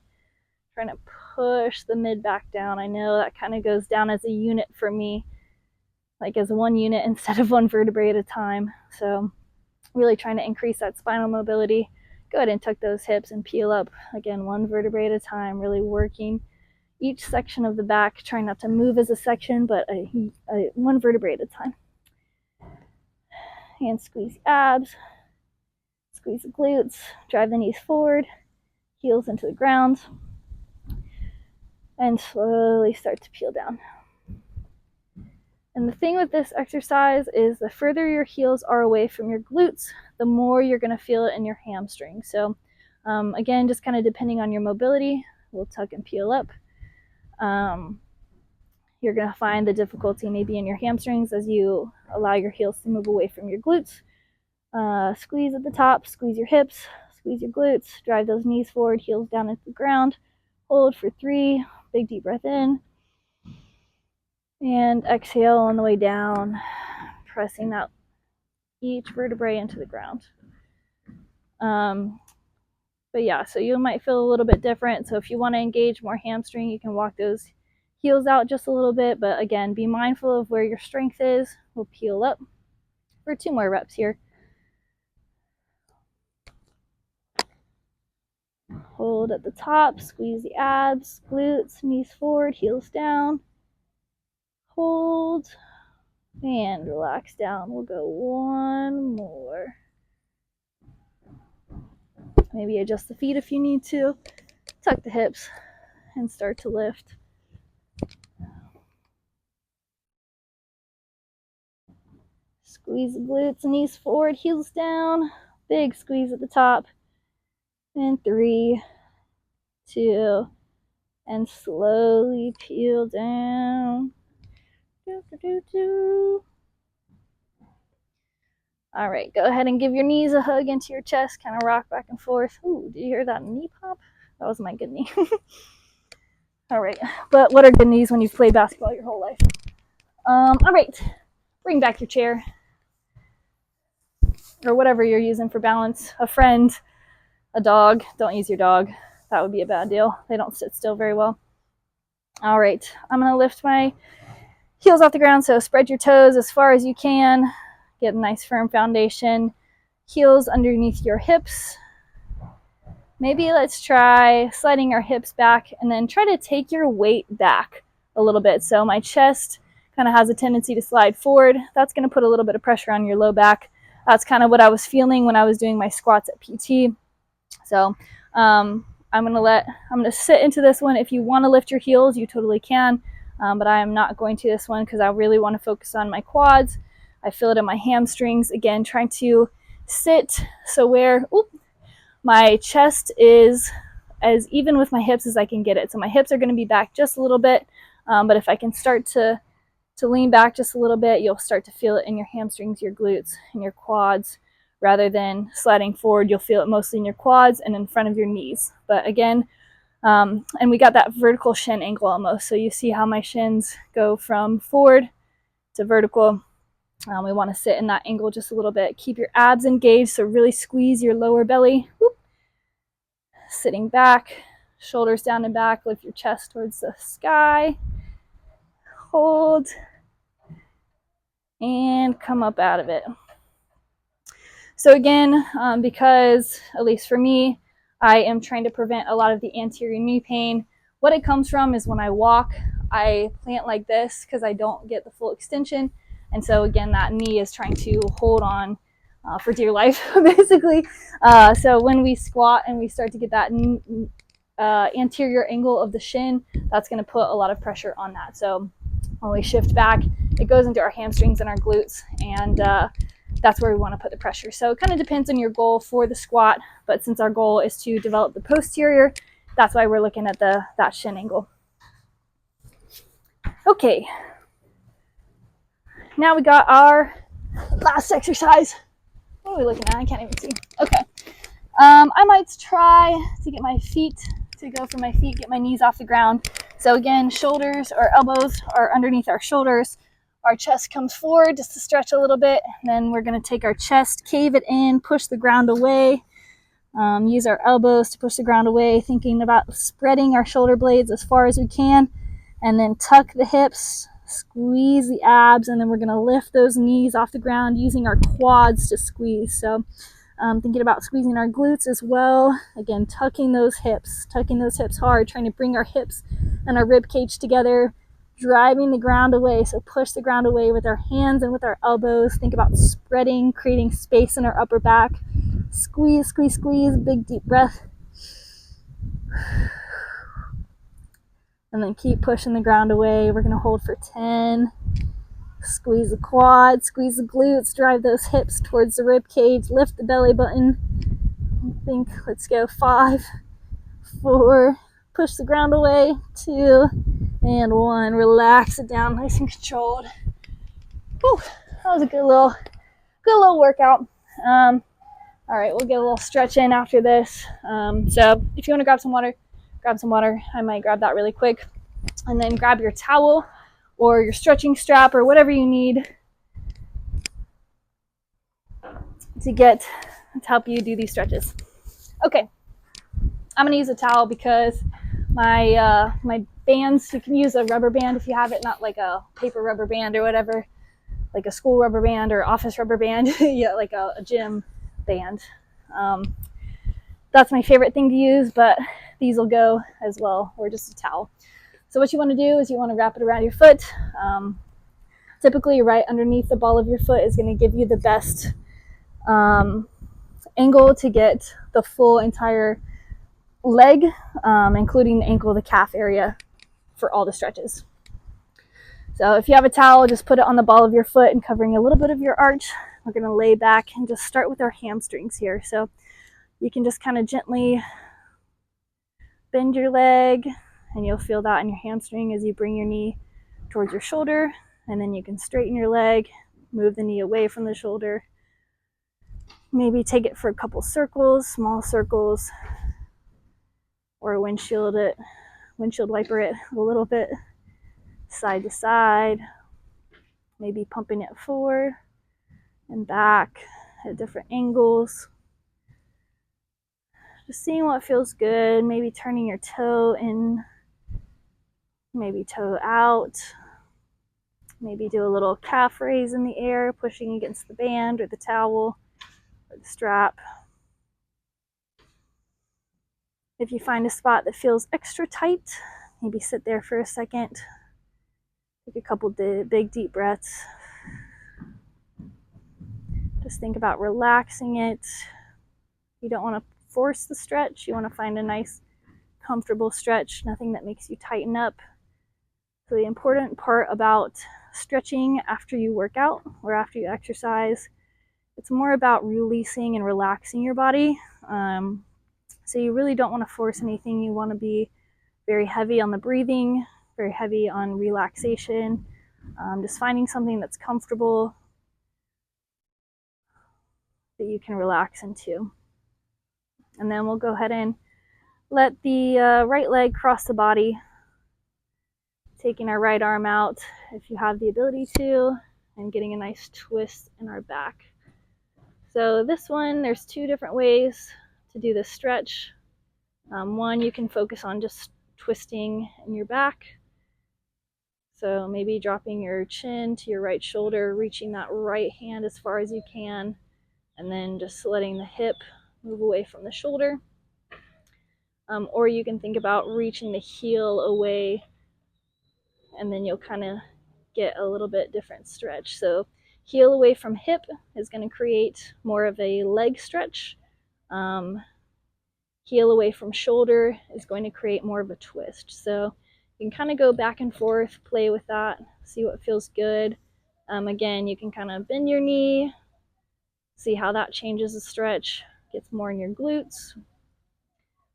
Trying to push the mid back down. I know that kind of goes down as a unit for me, like as one unit instead of one vertebrae at a time. So really trying to increase that spinal mobility. Go ahead and tuck those hips and peel up. Again, one vertebrae at a time, really working each section of the back, trying not to move as a section, but one vertebrae at a time. And squeeze the abs, squeeze the glutes, drive the knees forward, heels into the ground, and slowly start to peel down. And the thing with this exercise is the further your heels are away from your glutes, the more you're going to feel it in your hamstrings. So again, just kind of depending on your mobility, we'll tuck and peel up. You're going to find the difficulty maybe in your hamstrings as you allow your heels to move away from your glutes. Squeeze at the top, squeeze your hips, squeeze your glutes, drive those knees forward, heels down into the ground. Hold for 3, big deep breath in. And exhale on the way down, pressing out each vertebrae into the ground. But yeah, so you might feel a little bit different. So if you want to engage more hamstring, you can walk those heels out just a little bit. But again, be mindful of where your strength is. We'll peel up for 2 more reps here. Hold at the top, squeeze the abs, glutes, knees forward, heels down. Hold and relax down. We'll go 1 more. Maybe adjust the feet if you need to. Tuck the hips and start to lift. Squeeze the glutes, knees forward, heels down. Big squeeze at the top. And 3, 2, and slowly peel down. All right, go ahead and give your knees a hug into your chest, kind of rock back and forth. Ooh, did you hear that knee pop? That was my good knee. All right, but what are good knees when you've played basketball your whole life? All right, bring back your chair or whatever you're using for balance. A friend, a dog. Don't use your dog. That would be a bad deal. They don't sit still very well. All right, I'm going to lift my heels off the ground, so spread your toes as far as you can. Get a nice firm foundation. Heels underneath your hips. Maybe let's try sliding our hips back and then try to take your weight back a little bit. So my chest kind of has a tendency to slide forward. That's going to put a little bit of pressure on your low back. That's kind of what I was feeling when I was doing my squats at PT. So I'm going to sit into this one. If you want to lift your heels, you totally can. But I am not going to this one because I really want to focus on my quads. I feel it in my hamstrings. Again, trying to sit so where my chest is as even with my hips as I can get it. So my hips are going to be back just a little bit. But if I can start to lean back just a little bit, you'll start to feel it in your hamstrings, your glutes, and your quads. Rather than sliding forward, you'll feel it mostly in your quads and in front of your knees. But again, and we got that vertical shin angle almost. So you see how my shins go from forward to vertical. We want to sit in that angle just a little bit. Keep your abs engaged, so really squeeze your lower belly. Whoop. Sitting back, shoulders down and back. Lift your chest towards the sky. Hold. And come up out of it. So again, because, at least for me, I am trying to prevent a lot of the anterior knee pain. What it comes from is when I walk, I plant like this because I don't get the full extension. And so again, that knee is trying to hold on for dear life, basically. So when we squat and we start to get that anterior angle of the shin, that's going to put a lot of pressure on that. So when we shift back, it goes into our hamstrings and our glutes, and that's where we want to put the pressure. So it kind of depends on your goal for the squat, but since our goal is to develop the posterior, that's why we're looking at that shin angle. Okay, now we got our last exercise. What are we looking at? I can't even see. Okay. I might try to get my feet to go from my feet, get my knees off the ground. So again, shoulders or elbows are underneath our shoulders. Our chest comes forward just to stretch a little bit. And then we're going to take our chest, cave it in, push the ground away. Use our elbows to push the ground away, thinking about spreading our shoulder blades as far as we can. And then tuck the hips, squeeze the abs, and then we're going to lift those knees off the ground using our quads to squeeze. So thinking about squeezing our glutes as well. Again, tucking those hips hard, trying to bring our hips and our rib cage together, driving the ground away. So push the ground away with our hands and with our elbows. Think about spreading, creating space in our upper back. Squeeze, squeeze, squeeze. Big deep breath. And then keep pushing the ground away. We're going to hold for 10. Squeeze the quads, squeeze the glutes, drive those hips towards the rib cage, lift the belly button. Let's go 5, 4, push the ground away, 2, and 1. Relax it down, nice and controlled. Whew, that was a good little workout. All right, we'll get a little stretch in after this. So if you want to grab some water. I might grab that really quick. And then grab your towel or your stretching strap or whatever you need to help you do these stretches. Okay, I'm gonna use a towel because my bands, you can use a rubber band if you have it, not like a paper rubber band or whatever, like a school rubber band or office rubber band, yeah, like a gym band. That's my favorite thing to use, but these will go as well, or just a towel. So what you want to do is you want to wrap it around your foot. Typically right underneath the ball of your foot is going to give you the best angle to get the full entire leg, including the ankle, the calf area for all the stretches. So if you have a towel, just put it on the ball of your foot and covering a little bit of your arch. We're going to lay back and just start with our hamstrings here. So you can just kind of gently bend your leg, and you'll feel that in your hamstring as you bring your knee towards your shoulder, and then you can straighten your leg, move the knee away from the shoulder, maybe take it for a couple circles, small circles, or windshield wiper it a little bit side to side, maybe pumping it forward and back at different angles. Just seeing what feels good, maybe turning your toe in, maybe toe out, maybe do a little calf raise in the air, pushing against the band or the towel or the strap. If you find a spot that feels extra tight, maybe sit there for a second, take a couple big deep breaths. Just think about relaxing it. You don't want to force the stretch. You want to find a nice, comfortable stretch, nothing that makes you tighten up. So the important part about stretching after you work out or after you exercise, it's more about releasing and relaxing your body. So you really don't want to force anything. You want to be very heavy on the breathing, very heavy on relaxation, just finding something that's comfortable that you can relax into. And then we'll go ahead and let the right leg cross the body, taking our right arm out if you have the ability to, and getting a nice twist in our back. So this one, there's 2 different ways to do this stretch. One, you can focus on just twisting in your back. So maybe dropping your chin to your right shoulder, reaching that right hand as far as you can, and then just letting the hip move away from the shoulder. Or you can think about reaching the heel away and then you'll kind of get a little bit different stretch. So heel away from hip is going to create more of a leg stretch. Heel away from shoulder is going to create more of a twist. So you can kind of go back and forth, play with that, see what feels good. Again, you can kind of bend your knee, see how that changes the stretch, gets more in your glutes.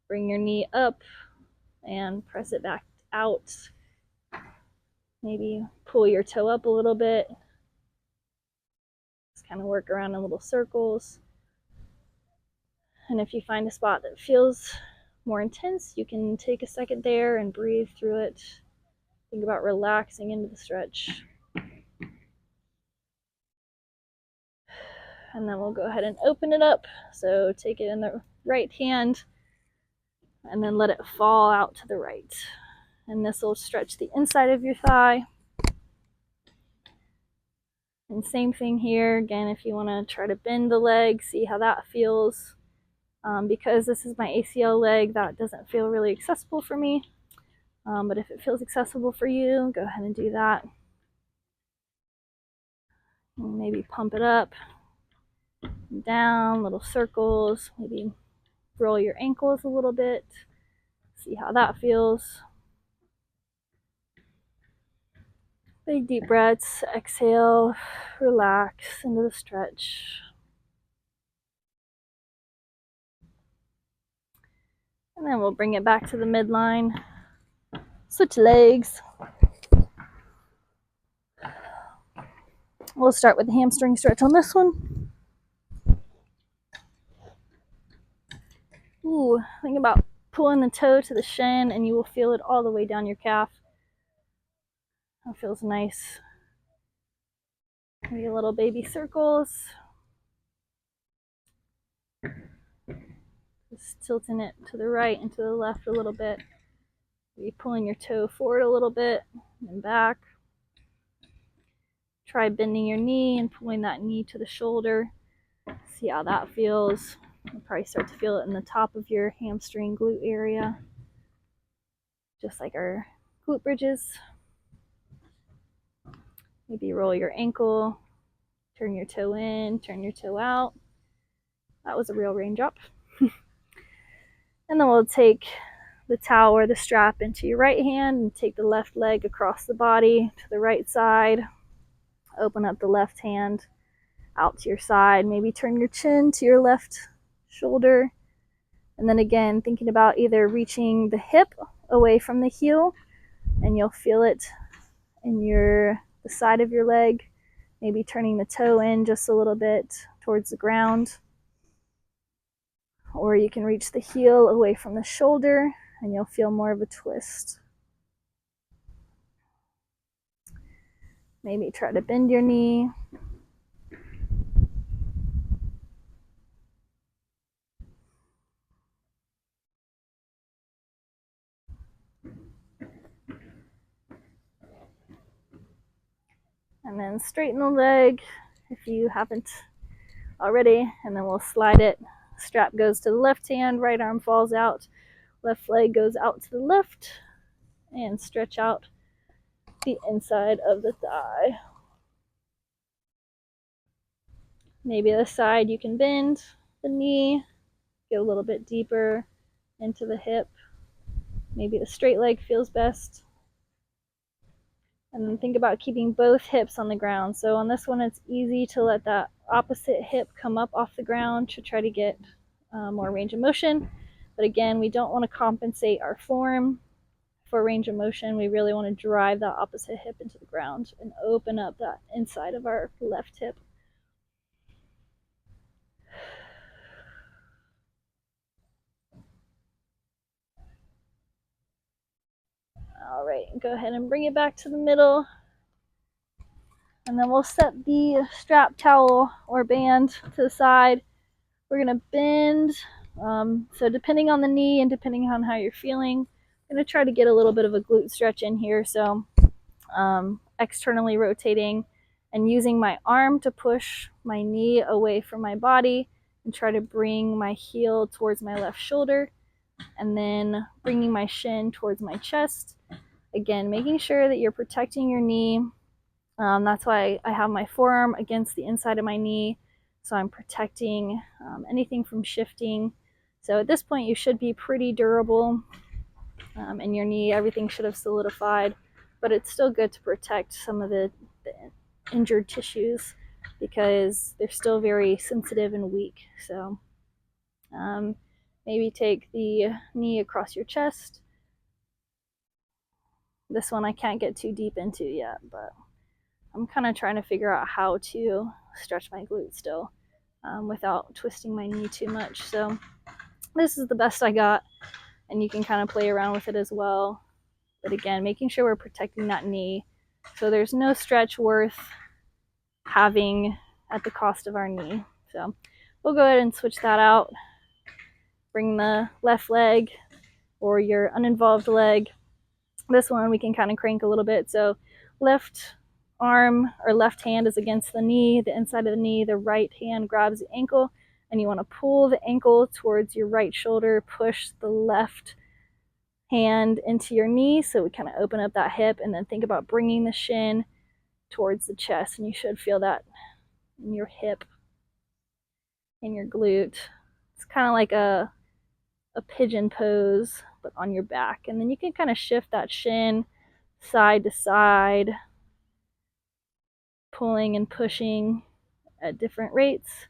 Bring your knee up and press it back out. Maybe pull your toe up a little bit. Just kind of work around in little circles. And if you find a spot that feels more intense, you can take a second there and breathe through it. Think about relaxing into the stretch. And then we'll go ahead and open it up. So take it in the right hand and then let it fall out to the right. And this will stretch the inside of your thigh. And same thing here. Again, if you want to try to bend the leg, see how that feels. Because this is my ACL leg, that doesn't feel really accessible for me. But if it feels accessible for you, go ahead and do that. And maybe pump it up, down, little circles. Maybe roll your ankles a little bit. See how that feels. Big deep breaths, exhale, relax into the stretch. And then we'll bring it back to the midline. Switch legs. We'll start with the hamstring stretch on this one. Ooh, think about pulling the toe to the shin and you will feel it all the way down your calf. That feels nice. Maybe little baby circles. Just tilting it to the right and to the left a little bit. Maybe pulling your toe forward a little bit and back. Try bending your knee and pulling that knee to the shoulder. See how that feels. You'll probably start to feel it in the top of your hamstring glute area. Just like our glute bridges. Maybe roll your ankle, turn your toe in, turn your toe out. That was a real raindrop. And then we'll take the towel or the strap into your right hand and take the left leg across the body to the right side. Open up the left hand out to your side. Maybe turn your chin to your left shoulder. And then again, thinking about either reaching the hip away from the heel, and you'll feel it in the side of your leg. Maybe turning the toe in just a little bit towards the ground. Or you can reach the heel away from the shoulder and you'll feel more of a twist. Maybe try to bend your knee. And then straighten the leg if you haven't already, and then we'll slide it. Strap goes to the left hand, right arm falls out, left leg goes out to the left, and stretch out the inside of the thigh. Maybe the side you can bend the knee, get a little bit deeper into the hip. Maybe the straight leg feels best. And then think about keeping both hips on the ground. So on this one, it's easy to let that opposite hip come up off the ground to try to get more range of motion. But again, we don't want to compensate our form for range of motion. We really want to drive that opposite hip into the ground and open up that inside of our left hip. All right, go ahead and bring it back to the middle. And then we'll set the strap towel or band to the side. We're going to bend. So depending on the knee and depending on how you're feeling, I'm going to try to get a little bit of a glute stretch in here. So externally rotating and using my arm to push my knee away from my body and try to bring my heel towards my left shoulder, and then bringing my shin towards my chest. Again, making sure that you're protecting your knee. That's why I have my forearm against the inside of my knee, so I'm protecting anything from shifting. So at this point, you should be pretty durable in your knee. Everything should have solidified, but it's still good to protect some of the injured tissues because they're still very sensitive and weak. So maybe take the knee across your chest. This one I can't get too deep into yet, but I'm kind of trying to figure out how to stretch my glute still without twisting my knee too much. So this is the best I got, and you can kind of play around with it as well. But again, making sure we're protecting that knee so there's no stretch worth having at the cost of our knee. So we'll go ahead and switch that out. Bring the left leg or your uninvolved leg. This one we can kind of crank a little bit. So left arm or left hand is against the knee, the inside of the knee. The right hand grabs the ankle, and you want to pull the ankle towards your right shoulder. Push the left hand into your knee, so we kind of open up that hip, and then think about bringing the shin towards the chest, and you should feel that in your hip, in your glute. It's kind of like a pigeon pose, but on your back. And then you can kind of shift that shin side to side, pulling and pushing at different rates.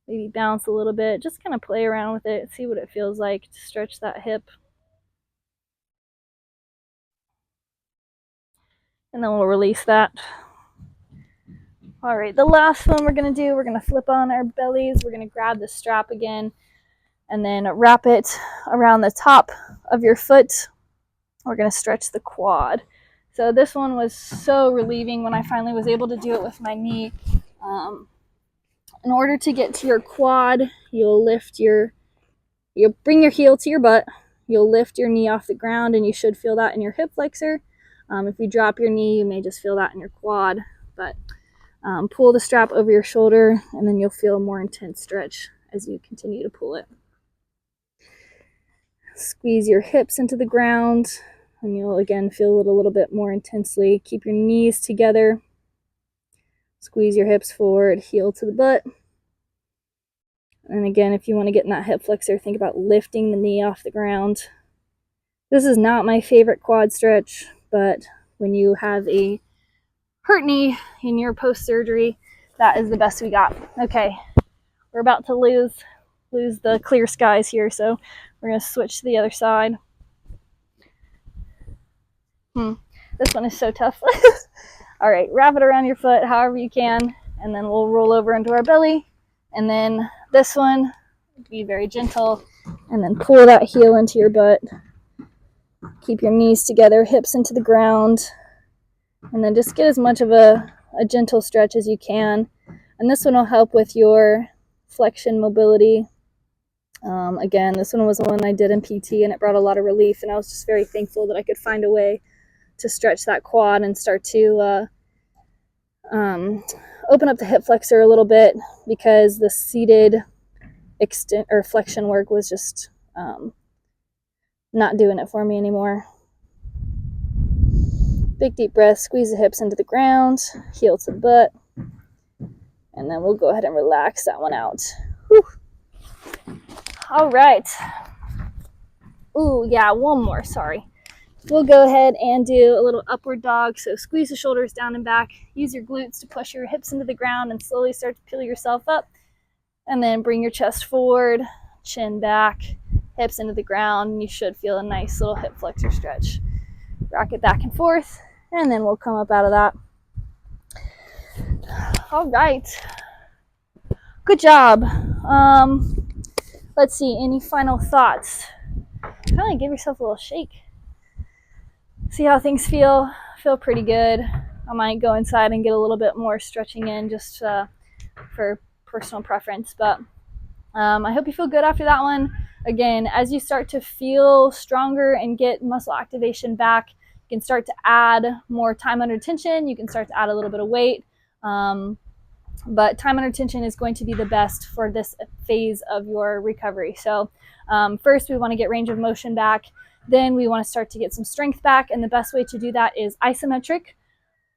Maybe bounce a little bit, just kind of play around with it, see what it feels like to stretch that hip. And then we'll release that. All right, the last one we're gonna do, we're gonna flip on our bellies. We're gonna grab the strap again and then wrap it around the top of your foot. We're gonna stretch the quad. So this one was so relieving when I finally was able to do it with my knee. In order to get to your quad, you'll bring your heel to your butt, you'll lift your knee off the ground, and you should feel that in your hip flexor. If you drop your knee, you may just feel that in your quad, but pull the strap over your shoulder, and then you'll feel a more intense stretch as you continue to pull it. Squeeze your hips into the ground, and you'll again feel it a little bit more intensely. Keep your knees together. Squeeze your hips forward, heel to the butt. And again, if you want to get in that hip flexor, think about lifting the knee off the ground. This is not my favorite quad stretch, but when you have a hurt knee in your post-surgery, that is the best we got. Okay, we're about to lose the clear skies here, so we're going to switch to the other side. This one is so tough. All right, wrap it around your foot however you can, and then we'll roll over into our belly. And then this one, be very gentle, and then pull that heel into your butt. Keep your knees together, hips into the ground, and then just get as much of a gentle stretch as you can. And this one will help with your flexion mobility. Again, this one was the one I did in PT, and it brought a lot of relief, and I was just very thankful that I could find a way to stretch that quad and start to open up the hip flexor a little bit, because the seated extent or flexion work was just not doing it for me anymore. Big deep breath, squeeze the hips into the ground, heel to the butt, and then we'll go ahead and relax that one out. Whew. All right. Ooh, yeah, one more, sorry. We'll go ahead and do a little upward dog. So squeeze the shoulders down and back. Use your glutes to push your hips into the ground and slowly start to peel yourself up. And then bring your chest forward, chin back, hips into the ground, and you should feel a nice little hip flexor stretch. Rock it back and forth, and then we'll come up out of that. All right. Good job. Let's see, any final thoughts? Kind of give yourself a little shake. See how things feel. Feel pretty good. I might go inside and get a little bit more stretching in just for personal preference, but I hope you feel good after that one. Again, as you start to feel stronger and get muscle activation back, you can start to add more time under tension. You can start to add a little bit of weight, but time under tension is going to be the best for this phase of your recovery. So first we want to get range of motion back. Then we want to start to get some strength back, and the best way to do that is isometric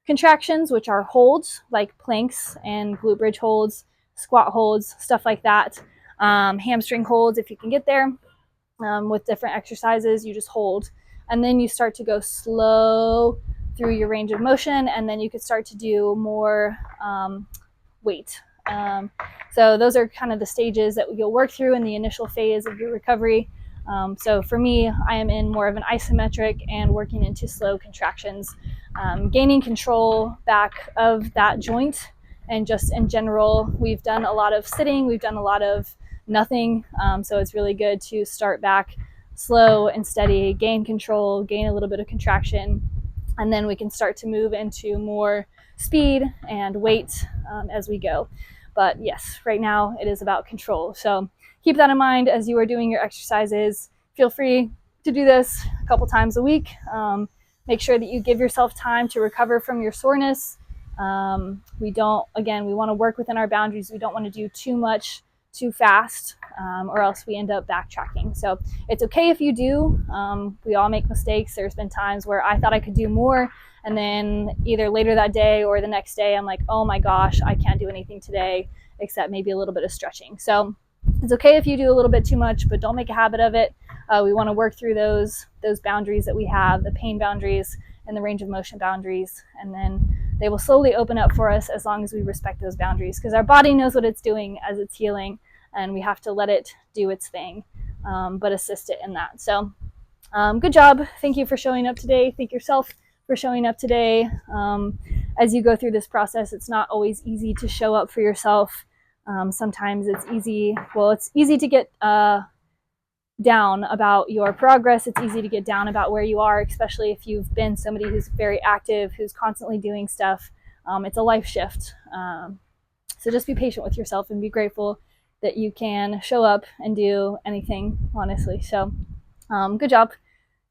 contractions, which are holds like planks and glute bridge holds, squat holds, stuff like that. Hamstring holds if you can get there. With different exercises, you just hold, and then you start to go slow through your range of motion, and then you could start to do more weight. So those are kind of the stages that you'll work through in the initial phase of your recovery. So for me, I am in more of an isometric and working into slow contractions, gaining control back of that joint. And just in general, we've done a lot of sitting, we've done a lot of nothing. So it's really good to start back slow and steady, gain control, gain a little bit of contraction, and then we can start to move into more speed and weight as we go. But yes, right now it is about control. So keep that in mind as you are doing your exercises. Feel free to do this a couple times a week. Make sure that you give yourself time to recover from your soreness. We want to work within our boundaries. We don't want to do too much too fast, or else we end up backtracking. So it's okay if you do. We all make mistakes. There's been times where I thought I could do more, and then either later that day or the next day, I'm like, oh my gosh, I can't do anything today except maybe a little bit of stretching. So it's okay if you do a little bit too much, but don't make a habit of it. We want to work through those boundaries that we have, the pain boundaries and the range of motion boundaries, and then they will slowly open up for us as long as we respect those boundaries, because our body knows what it's doing as it's healing, and we have to let it do its thing, but assist it in that. So good job. Thank you for showing up today. Thank yourself for showing up today. As you go through this process, it's not always easy to show up for yourself. Sometimes it's easy to get down about your progress. It's easy to get down about where you are, especially if you've been somebody who's very active, who's constantly doing stuff. It's a life shift. So just be patient with yourself and be grateful that you can show up and do anything, honestly. So good job.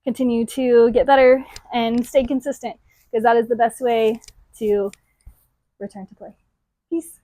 Continue to get better and stay consistent, because that is the best way to return to play. Peace.